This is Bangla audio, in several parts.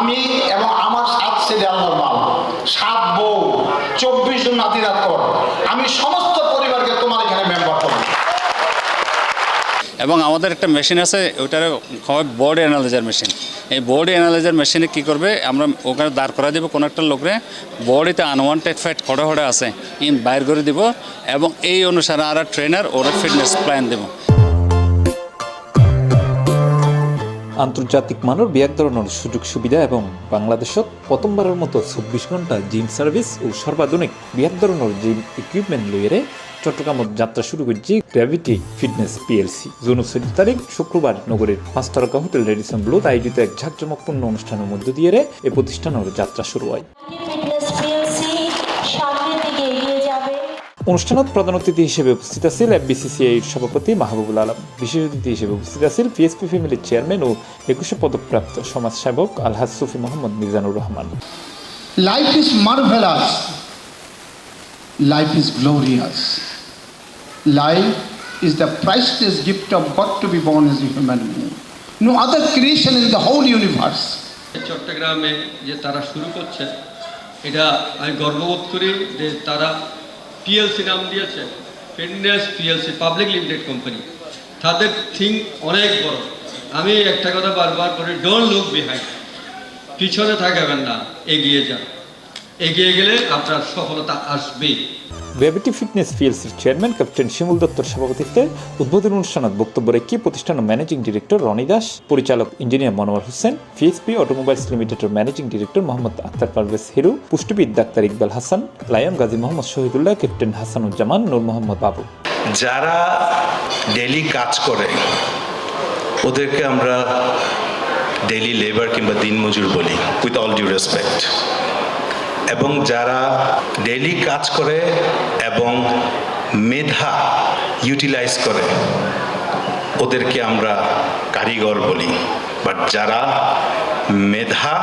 আমি এবং আমার 7 ছেলে আল্লাহর মাল, 7 বউ, 24 জন নাতিরাত কর, আমি সমস্ত পরিবারকে তোমার এখানে মেম্বার করব। এবং আমাদের একটা মেশিন আছে, ওইটার বডি অ্যানালাইজার মেশিন। এই বডি অ্যানালাইজার মেশিনে কী করবে, আমরা ওখানে দাঁড় করা দেবো কোনো একটা লোকরে, বডিতে আনওয়ান্টেড ফ্যাট হড়ে আছে বাইর করে দিব, এবং এই অনুসারে আর ট্রেনার ওরা ফিটনেস প্ল্যান দেব। আন্তর্জাতিক মানের ব্যাগ ধরনের সুযোগ সুবিধা এবং বাংলাদেশত প্রথমবারের মতো 24 ঘন্টা জিম সার্ভিস ও সর্বাধুনিক ব্যাগ ধরনের জিম ইকুইপমেন্ট লইয়ে চট্টগ্রামত যাত্রা শুরু করছে গ্র্যাভিটি ফিটনেস পিএলসি। জুন 14 তারিখ শুক্রবার নগরীর 5 তারকা হোটেল রেডিসন ব্লুত আয়োজিত এক ঝাঁকজমকপূর্ণ অনুষ্ঠানের মধ্য দিয়ে এই প্রতিষ্ঠানের যাত্রা শুরু হয়। অনুষ্ঠানত প্রধান অতিথি হিসেবে উপস্থিত আছেন FBCCI সভাপতি মাহবুবুল আলম। বিশেষ অতিথি হিসেবে উপস্থিত আছেন পিএসপি ফ্যামিলির চেয়ারম্যান ও 21 পদকপ্রাপ্ত সমাজসেবক Alhaj Sufi Mohammad Mizanur Rahman. Life is marvellous, life is glorious, life is the priceless gift of God to be born as a human being. No other creation in the whole universe. চট্টগ্রামে যে তারা শুরু করছে, এটা আমি গর্ববোধ করি যে তারা পিএলসি নাম দিয়েছে, fitness PLC public limited company. তাদের থিঙ্ক অনেক বড়। আমি একটা কথা বারবার করি, ডোন্ট লুক বিহাইন্ড, পিছনে থাকবেন না, এগিয়ে যান। এগিয়ে গেলে আপনার সফলতা আসবে। গ্র্যাভিটি ফিটনেস পিএলসির চেয়ারম্যান ক্যাপ্টেন শিমুল দত্তর সভাপতিত্বে উদ্বোধন অনুষ্ঠানত বক্তব্য রেখে প্রতিষ্ঠানের ম্যানেজিং ডিরেক্টর রনি দাস, পরিচালক engineer Monowar Hossain, PSP automobiles লিমিটেডের ম্যানেজিং ডিরেক্টর মোহাম্মদ আক্তার পারভেজ হিরু, পুষ্টিবিদ ডাক্তার ইকবাল হাসান, লায়ন গাজী মোহাম্মদ শহীদুল্লাহ, ক্যাপ্টেন হাসানুজ্জামান, নূর মোহাম্মদ বাবু। যারা ডেইলি কাজ করে ওদেরকে আমরা ডেইলি লেবার কিংবা দিনমজুর বলি, উইথ অল ডিউ রেসপেক্ট। এবং যারা ডেইলি কাজ করে এবং মেধা ইউটিলাইজ করে ওদেরকে আমরা কারিগর বলি। বাট যারা মেধা,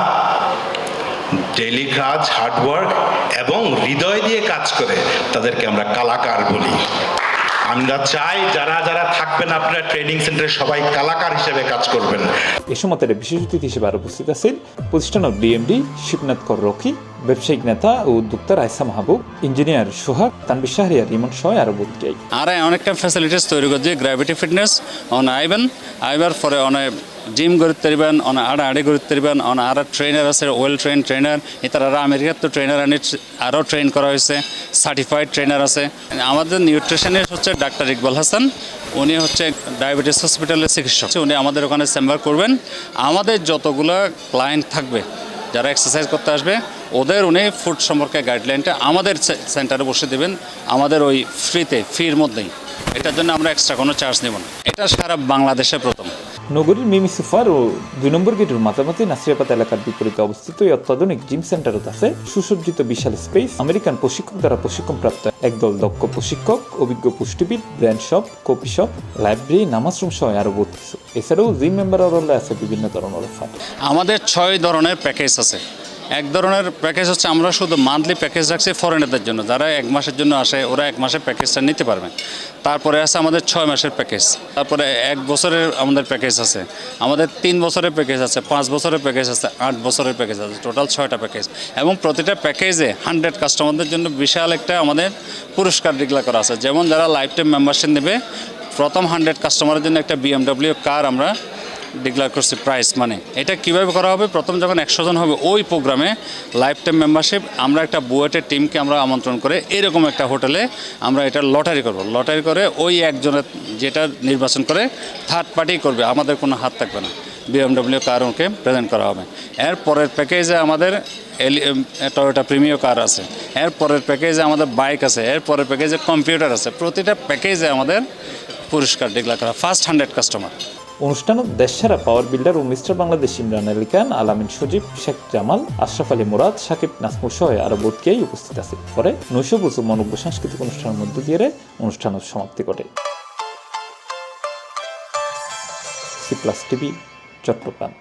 ডেইলি কাজ, হার্ডওয়ার্ক এবং হৃদয় দিয়ে কাজ করে তাদেরকে আমরা কলাকার বলি। আমরা চাই যারা যারা থাকবেন আপনারা ট্রেনিং সেন্টারে সবাই কলাকার হিসেবে কাজ করবেন। এ সময় তাদের বিশেষ অতিথি হিসেবে আরো উপস্থিত আছেন প্রতিষ্ঠানের ডিএমডি শিবনাথ কর রকি, ব্যবসায়িক নেতা ও উদ্যোক্তা রাইসা মাহবুব, ইঞ্জিনিয়ার সোহাগ, তানবির শাহরিয়ার, রিমন সহ আরো বক্তাই। আর অনেকটা ফ্যাসিলিটিস তৈরি করছে গ্র্যাভিটি ফিটনেস অন আইবার পরে অনেক জিম করতে পারবেন, আড়ে করতে পারবেন, আর ট্রেনার আছে, ওয়েল ট্রেন ট্রেনার। এতারা আমেরিকার তো ট্রেনার আরও ট্রেন করা হয়েছে, সার্টিফাইড ট্রেনার আছে। আমাদের নিউট্রিশনের হচ্ছে ডাক্তার ইকবাল হাসান, উনি হচ্ছে ডায়াবেটিস হসপিটালের চিকিৎসক। উনি আমাদের ওখানে চেম্বার করবেন। আমাদের যতগুলো ক্লায়েন্ট থাকবে যারা এক্সারসাইজ করতে আসবে ওদের উনি ফুড সম্পর্কে গাইডলাইনটা আমাদের সেন্টারে বসে দেবেন, আমাদের ওই ফির মধ্যেই। এটার জন্য আমরা এক্সট্রা কোনো চার্জ নেব না। এটা সারা বাংলাদেশে প্রথম। নগরীর মিমি সুফার ও 2 নম্বর গেটের মাঝামাঝি নাসিরাবাদ এলাকার বিপরীতে অবস্থিত এই অত্যাধুনিক জিম সেন্টারত আছে সুসজ্জিত বিশাল স্পেস, আমেরিকান প্রশিক্ষক দ্বারা প্রশিক্ষণপ্রাপ্ত একদল দক্ষ প্রশিক্ষক, অভিজ্ঞ পুষ্টিবিদ, brand shop, coffee shop, library, নামাজ রুম সহ আরও বহুত কিছু। এছাড়াও জিম মেম্বারের আছে বিভিন্ন ধরনের অফার। আমাদের 6 ধরনের প্যাকেজ আছে। এক ধরনের প্যাকেজ হচ্ছে আমরা শুধু মান্থলি প্যাকেজ রাখছি ফরেনারদের জন্য, যারা 1 মাসের জন্য আসে ওরা 1 মাসের প্যাকেজটা নিতে পারবে। তারপরে আছে আমাদের 6 মাসের প্যাকেজ, তারপরে 1 বছরের আমাদের প্যাকেজ আছে, আমাদের 3 বছরের প্যাকেজ আছে, 5 বছরের প্যাকেজ আছে, 8 বছরের প্যাকেজ আছে, টোটাল 6টা প্যাকেজ। এবং প্রতিটা প্যাকেজে 100 কাস্টমারদের জন্য বিশাল একটা আমাদের পুরস্কার ডিক্লেয়ার করা আছে। যেমন যারা লাইফ টাইম মেম্বারশিপ নেবে, প্রথম 100 কাস্টমারের জন্য একটা BMW কার আমরা ডিক্লেয়ার করছি প্রাইস মানে। এটা কীভাবে করা হবে, প্রথম যখন 100 জন হবে ওই প্রোগ্রামে লাইফ টাইম মেম্বারশিপ, আমরা একটা বুয়েটের টিমকে আমরা আমন্ত্রণ করে এরকম একটা হোটেলে আমরা এটা লটারি করব। লটারি করে ওই একজনের যেটা নির্বাচন করে থার্ড পার্টি করবে, আমাদের কোনো হাত থাকবে না। BMW কার ওকে প্রেজেন্ট করা হবে। এর পরের প্যাকেজে আমাদের টয়োটা প্রিমিয়ার কার আছে, এর পরের প্যাকেজে আমাদের বাইক আছে, এর পরের প্যাকেজে কম্পিউটার আছে। প্রতিটা প্যাকেজে আমাদের পুরস্কার ডিক্লেয়ার করা ফার্স্ট 100 কাস্টমার। অনুষ্ঠানত দেশসেরা পাওয়ার বিল্ডার ও মিস্টার বাংলাদেশ ইমরান আলী খান, আলামিন সজীব, শেখ জামাল, আশরাফ আলী মুরাদ, সাকিব নাসমুর সহ আরো বোধকেই উপস্থিত আছে। পরে নৈশভোজ ও মনোজ্ঞ সাংস্কৃতিক অনুষ্ঠানের মধ্য দিয়ে অনুষ্ঠানের সমাপ্তি ঘটে। C+ TV, Chittagong.